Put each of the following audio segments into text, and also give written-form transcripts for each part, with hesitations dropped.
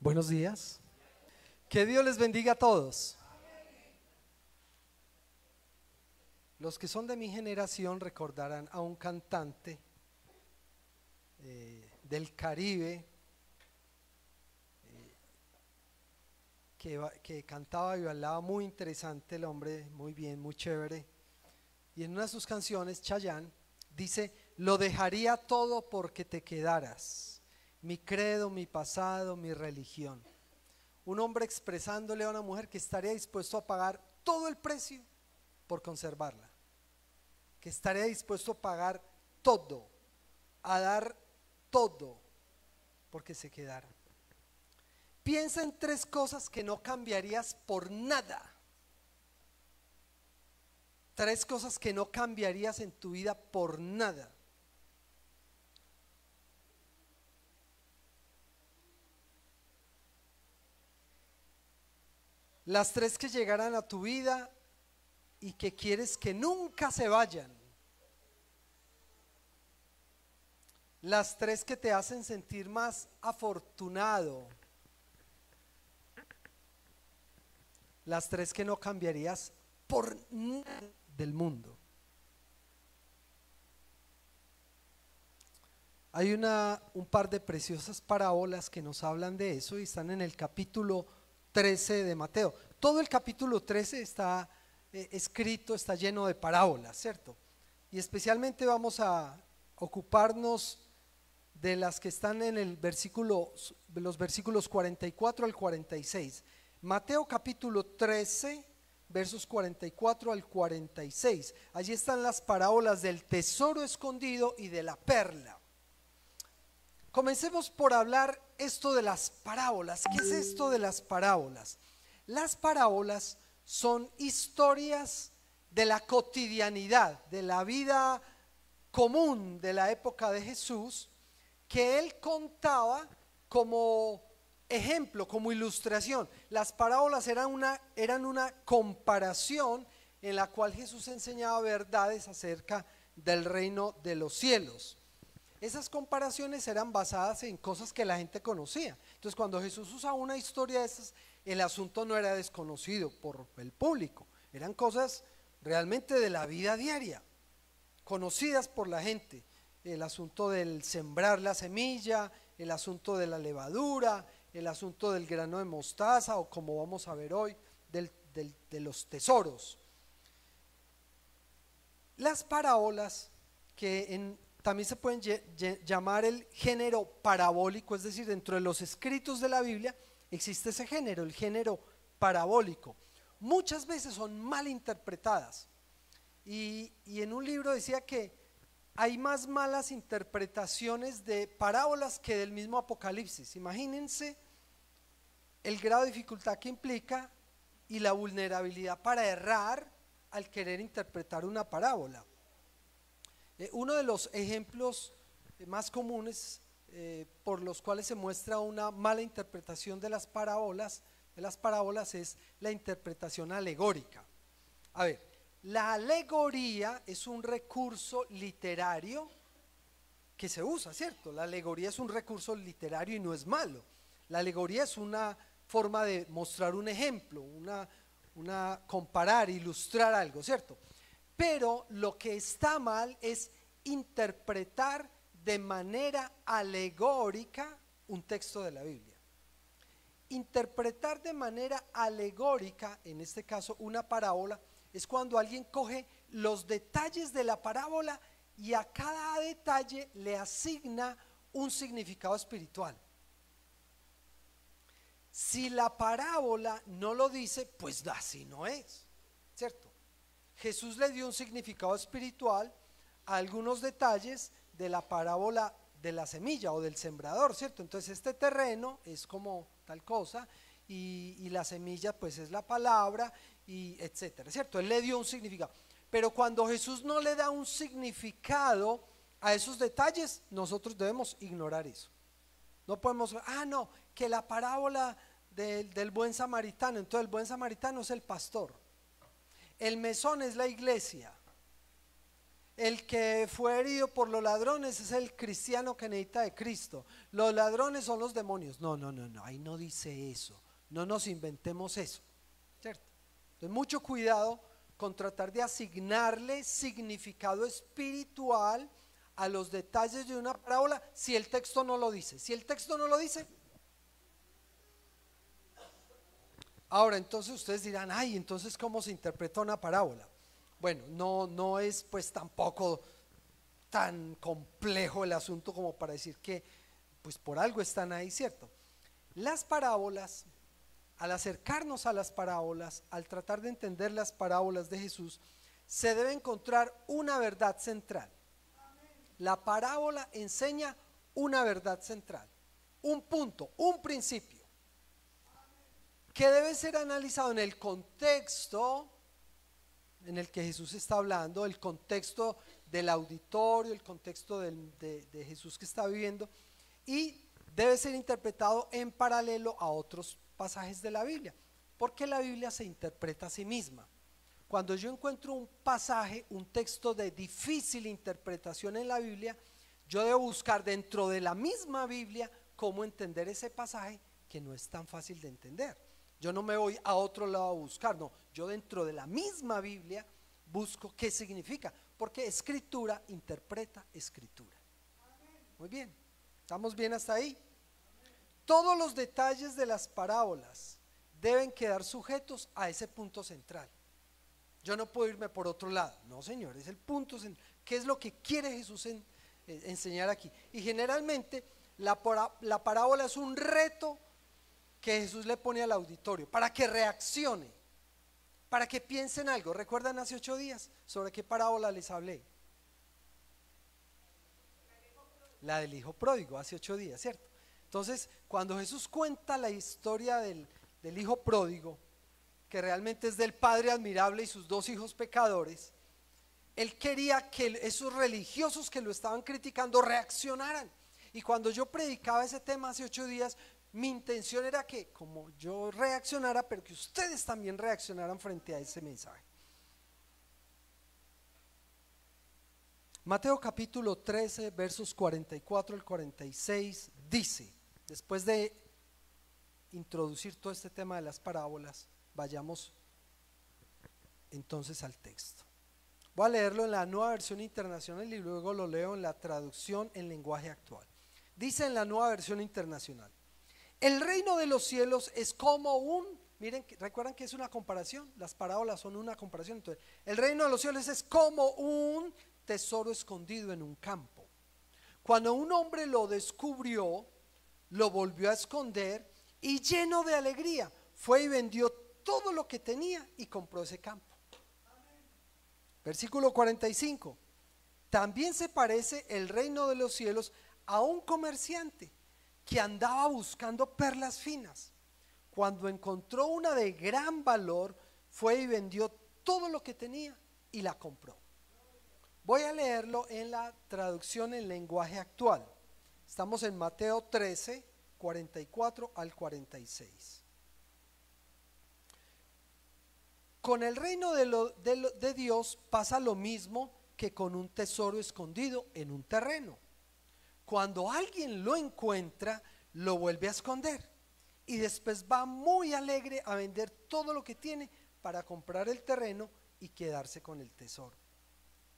Buenos días. Que Dios les bendiga a todos. Los que son de mi generación recordarán a un cantante del Caribe que cantaba y bailaba muy interesante el hombre, muy bien, muy chévere. Y en una de sus canciones, Chayanne dice: lo dejaría todo porque te quedaras, mi credo, mi pasado, mi religión. Un hombre expresándole a una mujer que estaría dispuesto a pagar todo el precio por conservarla, que estaría dispuesto a pagar todo, a dar todo porque se quedara. Piensa en 3 cosas que no cambiarías por nada. 3 cosas que no cambiarías en tu vida por nada. Las 3 que llegarán a tu vida y que quieres que nunca se vayan. Las 3 que te hacen sentir más afortunado. Las 3 que no cambiarías por nada del mundo. Hay un par de preciosas parábolas que nos hablan de eso y están en el capítulo 13 de Mateo. Todo el capítulo 13 está escrito, está lleno de parábolas, ¿cierto? Y especialmente vamos a ocuparnos de las que están en los versículos 44 al 46. Mateo capítulo 13, versos 44 al 46. Allí están las parábolas del tesoro escondido y de la perla. Comencemos por hablar esto de las parábolas. ¿Qué es esto de las parábolas? Las parábolas son historias de la cotidianidad, de la vida común de la época de Jesús, que él contaba como ejemplo, como ilustración. Las parábolas eran una comparación en la cual Jesús enseñaba verdades acerca del reino de los cielos. Esas comparaciones eran basadas en cosas que la gente conocía. Entonces, cuando Jesús usaba una historia de esas, el asunto no era desconocido por el público. Eran cosas realmente de la vida diaria, conocidas por la gente. El asunto del sembrar la semilla, el asunto de la levadura, el asunto del grano de mostaza, o como vamos a ver hoy, de los tesoros. Las parábolas que también se pueden llamar el género parabólico, es decir, dentro de los escritos de la Biblia existe ese género, el género parabólico. Muchas veces son mal interpretadas y en un libro decía que hay más malas interpretaciones de parábolas que del mismo Apocalipsis. Imagínense el grado de dificultad que implica y la vulnerabilidad para errar al querer interpretar una parábola. Uno de los ejemplos más comunes por los cuales se muestra una mala interpretación de las parábolas es la interpretación alegórica. A ver, la alegoría es un recurso literario que se usa, ¿cierto? La alegoría es un recurso literario y no es malo. La alegoría es una forma de mostrar un ejemplo, comparar, ilustrar algo, ¿cierto? Pero lo que está mal es interpretar de manera alegórica un texto de la Biblia. Interpretar de manera alegórica, en este caso una parábola, es cuando alguien coge los detalles de la parábola y a cada detalle le asigna un significado espiritual. Si la parábola no lo dice, pues así no es, ¿cierto? Jesús le dio un significado espiritual a algunos detalles de la parábola de la semilla o del sembrador, ¿cierto? Entonces este terreno es como tal cosa y la semilla pues es la palabra y etcétera, ¿cierto? Él le dio un significado. Pero cuando Jesús no le da un significado a esos detalles, nosotros debemos ignorar eso. No podemos, no, que la parábola del buen samaritano, entonces el buen samaritano es el pastor. El mesón es la iglesia. el que fue herido por los ladrones es el cristiano que necesita de Cristo. Los ladrones son los demonios. No, ahí no dice eso. No nos inventemos eso, ¿cierto? Entonces, mucho cuidado con tratar de asignarle significado espiritual a los detalles de una parábola si el texto no lo dice. Si el texto no lo dice, ahora entonces ustedes dirán, ay, entonces ¿cómo se interpreta una parábola? Bueno, no es pues tampoco tan complejo el asunto como para decir que pues por algo están ahí, ¿cierto? Las parábolas, al acercarnos a las parábolas, al tratar de entender las parábolas de Jesús, se debe encontrar una verdad central. La parábola enseña una verdad central, un punto, un principio, que debe ser analizado en el contexto en el que Jesús está hablando, el contexto del auditorio, el contexto de Jesús que está viviendo, y debe ser interpretado en paralelo a otros pasajes de la Biblia, porque la Biblia se interpreta a sí misma. Cuando yo encuentro un pasaje, un texto de difícil interpretación en la Biblia, yo debo buscar dentro de la misma Biblia cómo entender ese pasaje que no es tan fácil de entender. Yo no me voy a otro lado a buscar, no, yo dentro de la misma Biblia busco qué significa, porque escritura interpreta escritura. Muy bien, ¿estamos bien hasta ahí? Todos los detalles de las parábolas deben quedar sujetos a ese punto central. Yo no puedo irme por otro lado, no señor, es el punto central. ¿Qué es lo que quiere Jesús enseñar aquí? Y generalmente la parábola es un reto que Jesús le pone al auditorio para que reaccione, para que piensen algo. ¿Recuerdan hace 8 días sobre qué parábola les hablé? La del hijo pródigo, hace 8 días, ¿cierto? Entonces, cuando Jesús cuenta la historia del hijo pródigo, que realmente es del padre admirable y sus 2 hijos pecadores, él quería que esos religiosos que lo estaban criticando reaccionaran. Y cuando yo predicaba ese tema hace 8 días, mi intención era que como yo reaccionara, pero que ustedes también reaccionaran frente a ese mensaje. Mateo capítulo 13, versos 44 al 46 dice, después de introducir todo este tema de las parábolas, vayamos entonces al texto. Voy a leerlo en la Nueva Versión Internacional y luego lo leo en la traducción en lenguaje actual. Dice en la Nueva Versión Internacional: el reino de los cielos es como miren, recuerdan que es una comparación, las parábolas son una comparación. Entonces, el reino de los cielos es como un tesoro escondido en un campo. Cuando un hombre lo descubrió, lo volvió a esconder y lleno de alegría, fue y vendió todo lo que tenía y compró ese campo. Versículo 45. También se parece el reino de los cielos a un comerciante que andaba buscando perlas finas. Cuando encontró una de gran valor, fue y vendió todo lo que tenía y la compró. Voy a leerlo en la traducción en lenguaje actual. Estamos en Mateo 13, 44 al 46. Con el reino de Dios pasa lo mismo que con un tesoro escondido en un terreno. Cuando alguien lo encuentra, lo vuelve a esconder y después va muy alegre a vender todo lo que tiene para comprar el terreno y quedarse con el tesoro.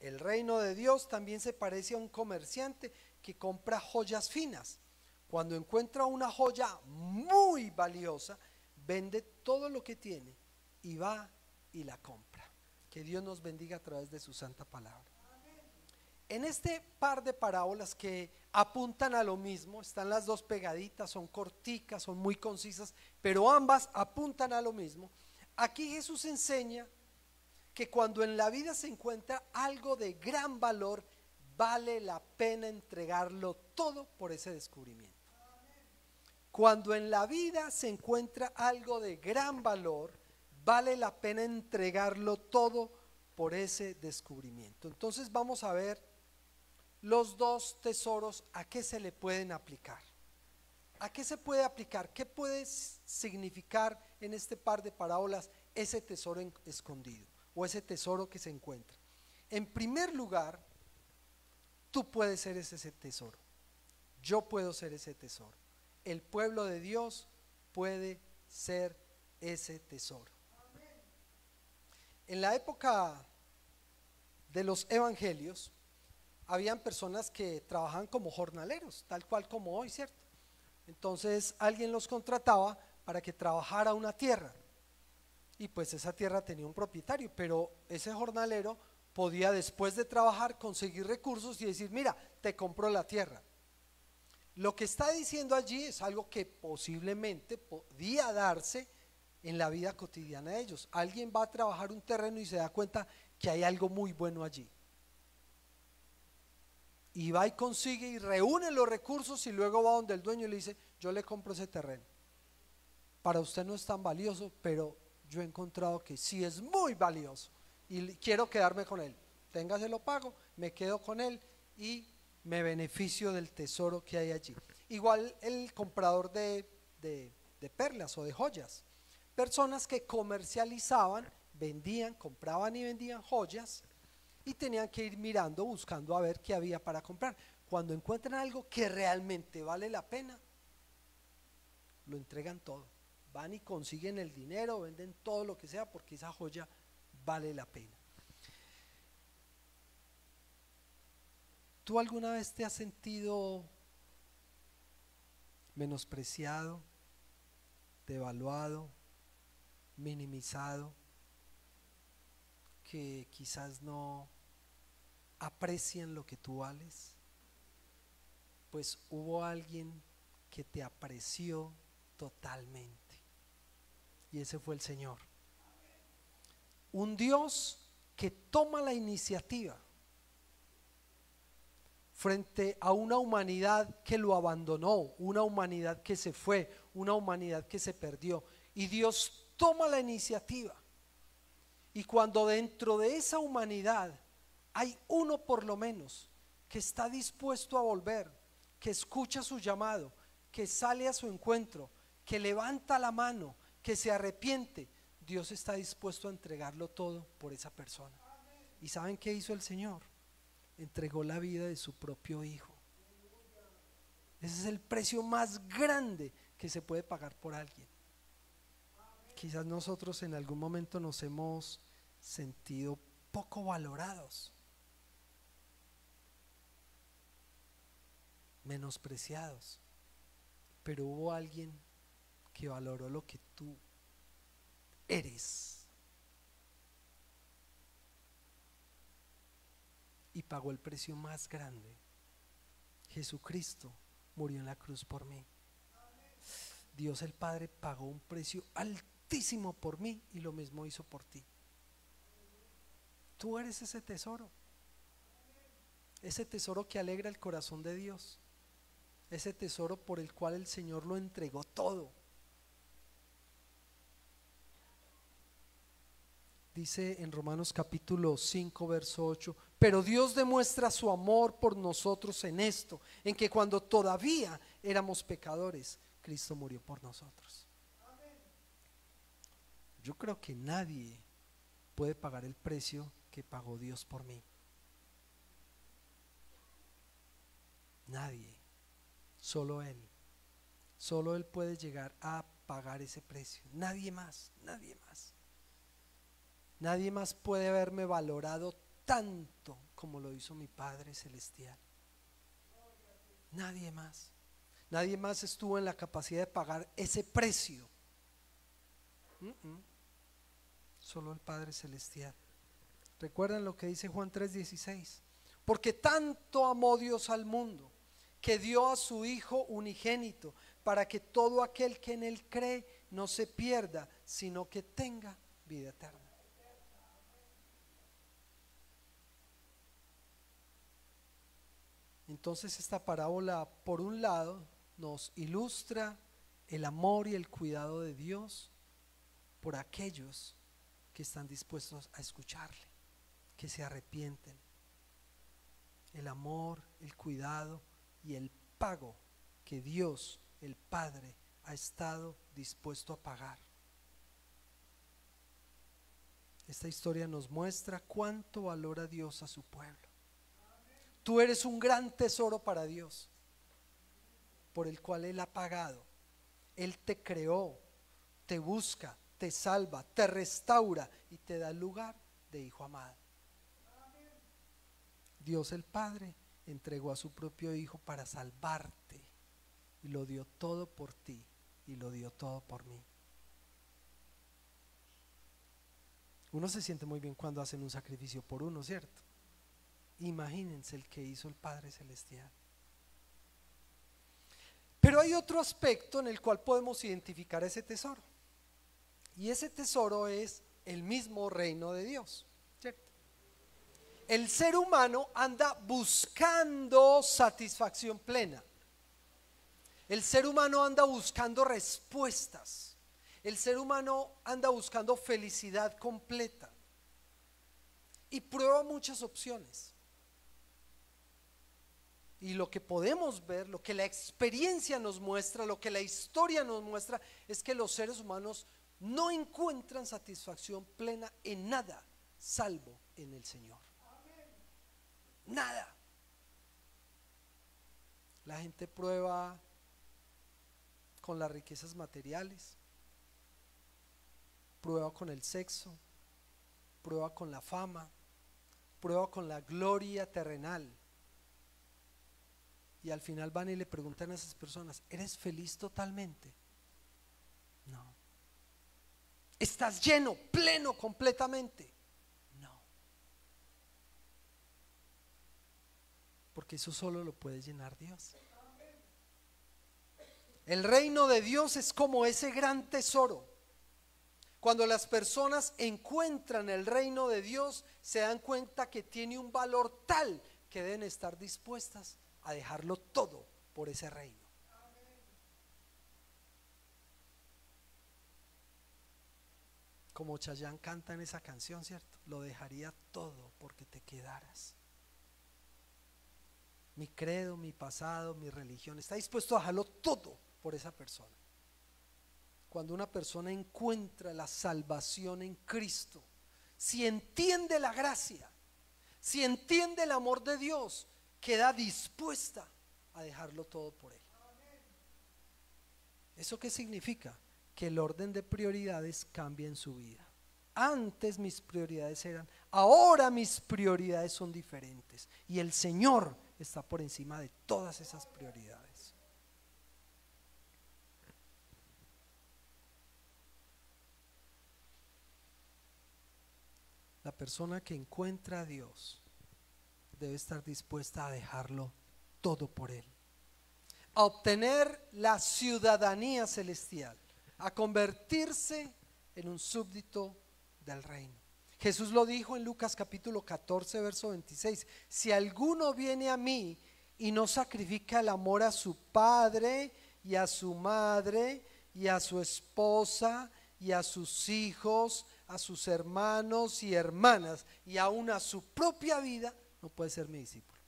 El reino de Dios también se parece a un comerciante que compra joyas finas. Cuando encuentra una joya muy valiosa, vende todo lo que tiene y va y la compra. Que Dios nos bendiga a través de su santa palabra. En este par de parábolas que apuntan a lo mismo, están las 2 pegaditas, son corticas, son muy concisas, pero ambas apuntan a lo mismo. Aquí Jesús enseña que cuando en la vida se encuentra algo de gran valor, vale la pena entregarlo todo por ese descubrimiento. Cuando en la vida se encuentra algo de gran valor, vale la pena entregarlo todo por ese descubrimiento. Entonces vamos a ver los 2 tesoros, ¿a qué se le pueden aplicar? ¿A qué se puede aplicar? ¿Qué puede significar en este par de parábolas ese tesoro escondido o ese tesoro que se encuentra? En primer lugar, Tú puedes ser ese tesoro. Yo puedo ser ese tesoro. El pueblo de Dios puede ser ese tesoro. En la época de los evangelios, habían personas que trabajaban como jornaleros, tal cual como hoy, ¿cierto? Entonces alguien los contrataba para que trabajara una tierra, y pues esa tierra tenía un propietario, pero ese jornalero podía, después de trabajar, conseguir recursos y decir: mira, te compro la tierra. Lo que está diciendo allí es algo que posiblemente podía darse en la vida cotidiana de ellos. Alguien va a trabajar un terreno y se da cuenta que hay algo muy bueno allí, y va y consigue y reúne los recursos, y luego va donde el dueño y le dice: yo le compro ese terreno, para usted no es tan valioso, pero yo he encontrado que sí es muy valioso y quiero quedarme con él. Téngase, lo pago, me quedo con él y me beneficio del tesoro que hay allí. Igual el comprador de perlas o de joyas, personas que comercializaban, vendían, compraban y vendían joyas, y tenían que ir mirando, buscando a ver qué había para comprar. Cuando encuentran algo que realmente vale la pena, lo entregan todo, van y consiguen el dinero, venden todo lo que sea, porque esa joya vale la pena. ¿Tú alguna vez te has sentido menospreciado, devaluado, minimizado, que quizás no aprecian lo que tú vales? Pues hubo alguien que te apreció totalmente, y ese fue el Señor. Un Dios que toma la iniciativa frente a una humanidad que lo abandonó, una humanidad que se fue, una humanidad que se perdió, y Dios toma la iniciativa. Y cuando dentro de esa humanidad hay uno por lo menos que está dispuesto a volver, que escucha su llamado, que sale a su encuentro, que levanta la mano, que se arrepiente, Dios está dispuesto a entregarlo todo por esa persona. ¿Y saben qué hizo el Señor? Entregó la vida de su propio Hijo. Ese es el precio más grande que se puede pagar por alguien. Quizás nosotros en algún momento nos hemos sentido poco valorados, menospreciados, pero hubo alguien que valoró lo que tú eres y pagó el precio más grande. Jesucristo murió en la cruz por mí. Dios el Padre pagó un precio altísimo por mí, y lo mismo hizo por ti. Tú eres ese tesoro que alegra el corazón de Dios, ese tesoro por el cual el Señor lo entregó todo. Dice en Romanos capítulo 5 verso 8: pero Dios demuestra su amor por nosotros en esto, en que cuando todavía éramos pecadores, Cristo murió por nosotros. Yo creo que nadie puede pagar el precio que pagó Dios por mí. Nadie, solo Él. Solo Él puede llegar a pagar ese precio. Nadie más, nadie más. Nadie más puede haberme valorado tanto como lo hizo mi Padre Celestial. Nadie más. Nadie más estuvo en la capacidad de pagar ese precio. Solo el Padre Celestial. ¿Recuerdan lo que dice Juan 3:16? Porque tanto amó Dios al mundo, que dio a su Hijo unigénito, para que todo aquel que en Él cree no se pierda, sino que tenga vida eterna. Entonces esta parábola, por un lado, nos ilustra el amor y el cuidado de Dios por aquellos que están dispuestos a escucharle, que se arrepienten. El amor, el cuidado y el pago que Dios, el Padre, ha estado dispuesto a pagar. Esta historia nos muestra cuánto valora Dios a su pueblo, Tú eres un gran tesoro para Dios, por el cual Él ha pagado. Él te creó, te busca, te salva, te restaura y te da el lugar de hijo amado. Dios el Padre entregó a su propio Hijo para salvarte y lo dio todo por ti y lo dio todo por mí. Uno se siente muy bien cuando hacen un sacrificio por uno, ¿cierto? Imagínense el que hizo el Padre Celestial. Pero hay otro aspecto en el cual podemos identificar ese tesoro, y ese tesoro es el mismo reino de Dios, ¿cierto? El ser humano anda buscando satisfacción plena. El ser humano anda buscando respuestas. El ser humano anda buscando felicidad completa y prueba muchas opciones. Y lo que podemos ver, lo que la experiencia nos muestra, lo que la historia nos muestra, es que los seres humanos no encuentran satisfacción plena en nada, salvo en el Señor. Nada. La gente prueba con las riquezas materiales, prueba con el sexo, prueba con la fama, prueba con la gloria terrenal. Y al final van y le preguntan a esas personas: ¿eres feliz totalmente? No. ¿Estás lleno, pleno, completamente? No. Porque eso solo lo puede llenar Dios. El reino de Dios es como ese gran tesoro. Cuando las personas encuentran el reino de Dios, se dan cuenta que tiene un valor tal que deben estar dispuestas a dejarlo todo por ese reino. Como Chayanne canta en esa canción, ¿cierto? Lo dejaría todo porque te quedaras. Mi credo, mi pasado, mi religión, está dispuesto a dejarlo todo por esa persona. Cuando una persona encuentra la salvación en Cristo, si entiende la gracia, si entiende el amor de Dios, queda dispuesta a dejarlo todo por Él. ¿Eso qué significa? Que el orden de prioridades cambia en su vida. Antes mis prioridades eran, ahora mis prioridades son diferentes, y el Señor está por encima de todas esas prioridades. La persona que encuentra a Dios debe estar dispuesta a dejarlo todo por Él, a obtener la ciudadanía celestial, a convertirse en un súbdito del reino. Jesús lo dijo en Lucas capítulo 14 verso 26: si alguno viene a mí y no sacrifica el amor a su padre y a su madre y a su esposa y a sus hijos, a sus hermanos y hermanas y aún a su propia vida, no puede ser mi discípulo.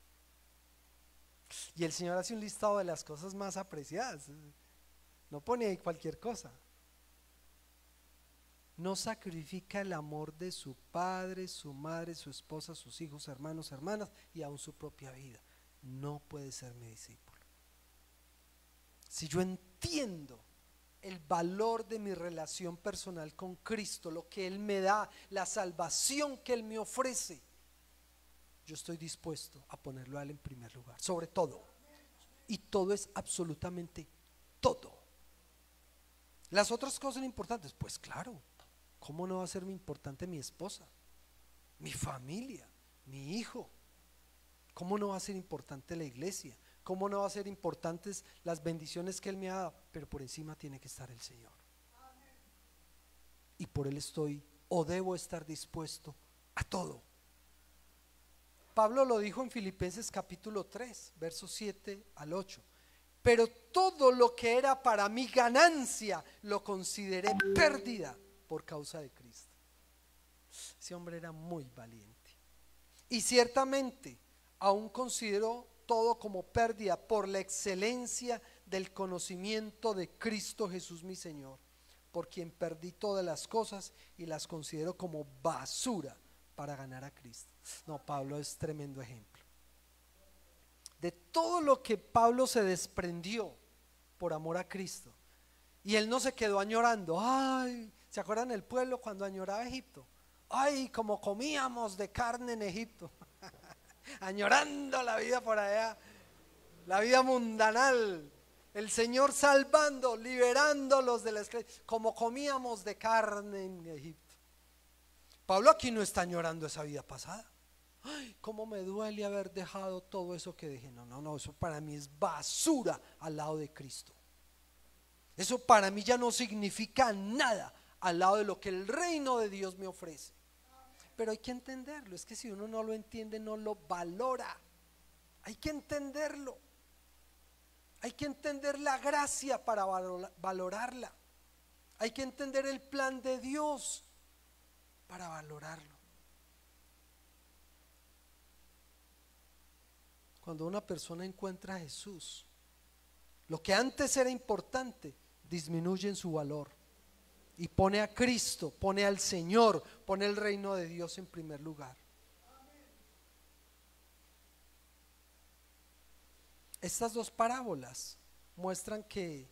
Y el Señor hace un listado de las cosas más apreciadas, no pone ahí cualquier cosa. No sacrifica el amor de su padre, su madre, su esposa, sus hijos, hermanos, hermanas y aún su propia vida, no puede ser mi discípulo. Si yo entiendo el valor de mi relación personal con Cristo, lo que Él me da, la salvación que Él me ofrece, yo estoy dispuesto a ponerlo a Él en primer lugar, sobre todo. Y todo es absolutamente todo. Las otras cosas son importantes, pues claro. ¿Cómo no va a ser importante mi esposa, mi familia, mi hijo? ¿Cómo no va a ser importante la iglesia? ¿Cómo no va a ser importantes las bendiciones que Él me ha dado? Pero por encima tiene que estar el Señor. Y por Él estoy o debo estar dispuesto a todo. Pablo lo dijo en Filipenses capítulo 3, versos 7 al 8. Pero todo lo que era para mi ganancia lo consideré pérdida por causa de Cristo. Ese hombre era muy valiente. Y ciertamente aún considero todo como pérdida por la excelencia del conocimiento de Cristo Jesús mi Señor, por quien perdí todas las cosas y las considero como basura para ganar a Cristo. No, Pablo es tremendo ejemplo. de todo lo que Pablo se desprendió por amor a Cristo. Y él no se quedó añorando. Ay, ¿se acuerdan el pueblo cuando añoraba Egipto? Ay, como comíamos de carne en Egipto. Añorando la vida por allá, la vida mundanal. El Señor salvando, liberándolos de la esclavitud, como comíamos de carne en Egipto. Pablo aquí no está añorando esa vida pasada. Ay, cómo me duele haber dejado todo eso que dejé. No, eso para mí es basura al lado de Cristo. Eso para mí ya no significa nada al lado de lo que el reino de Dios me ofrece. Pero hay que entenderlo, es que si uno no lo entiende, no lo valora. Hay que entenderlo. Hay que entender la gracia para valorarla. Hay que entender el plan de Dios para valorarlo. Cuando una persona encuentra a Jesús, lo que antes era importante disminuye en su valor y pone a Cristo, pone al Señor, pone el reino de Dios en primer lugar. Estas dos parábolas muestran que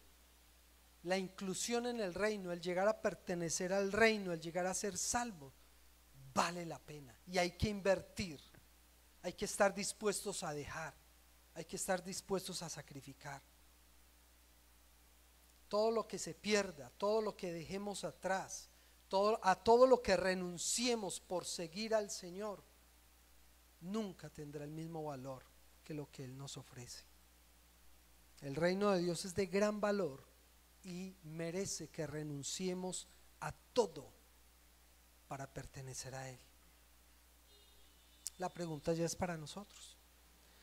la inclusión en el reino, el llegar a pertenecer al reino, el llegar a ser salvo, vale la pena y hay que invertir, hay que estar dispuestos a dejar, hay que estar dispuestos a sacrificar. Todo lo que se pierda, todo lo que dejemos atrás, a todo lo que renunciemos por seguir al Señor, nunca tendrá el mismo valor que lo que Él nos ofrece. El reino de Dios es de gran valor y merece que renunciemos a todo para pertenecer a Él. La pregunta ya es para nosotros.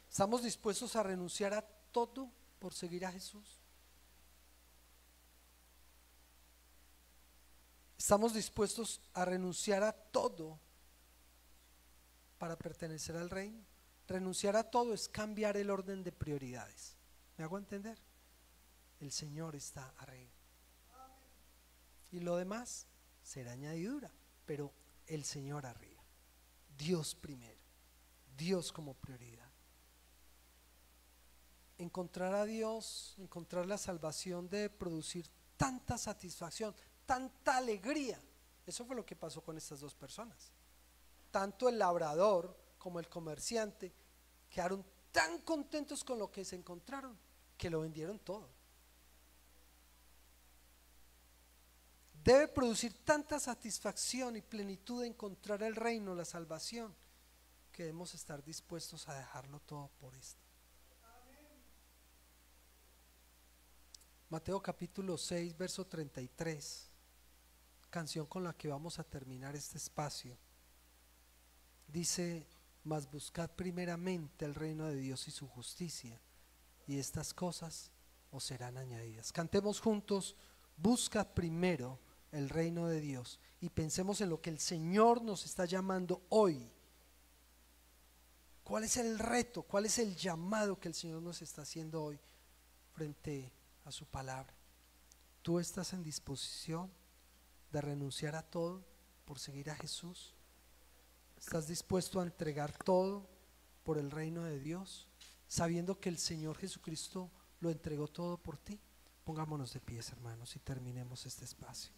¿Estamos dispuestos a renunciar a todo por seguir a Jesús? ¿Estamos dispuestos a renunciar a todo para pertenecer al reino? Renunciar a todo es cambiar el orden de prioridades. ¿Me hago entender? El Señor está arriba. Y lo demás será añadidura, pero el Señor arriba. Dios primero. Dios como prioridad. Encontrar a Dios, encontrar la salvación debe producir tanta satisfacción, tanta alegría. Eso fue lo que pasó con estas dos personas. Tanto el labrador como el comerciante quedaron tan contentos con lo que se encontraron que lo vendieron todo. Debe producir tanta satisfacción y plenitud de encontrar el reino, la salvación, que debemos estar dispuestos a dejarlo todo por esto. Mateo capítulo 6, verso 33, canción con la que vamos a terminar este espacio. Dice: mas buscad primeramente el reino de Dios y su justicia, y estas cosas os serán añadidas. Cantemos juntos: busca primero el reino de Dios, y pensemos en lo que el Señor nos está llamando hoy. ¿Cuál es el reto? ¿Cuál es el llamado que el Señor nos está haciendo hoy frente a su palabra? ¿Tú estás en disposición de renunciar a todo por seguir a Jesús? ¿Estás dispuesto a entregar todo por el reino de Dios, sabiendo que el Señor Jesucristo lo entregó todo por ti? Pongámonos de pies, hermanos, y terminemos este espacio.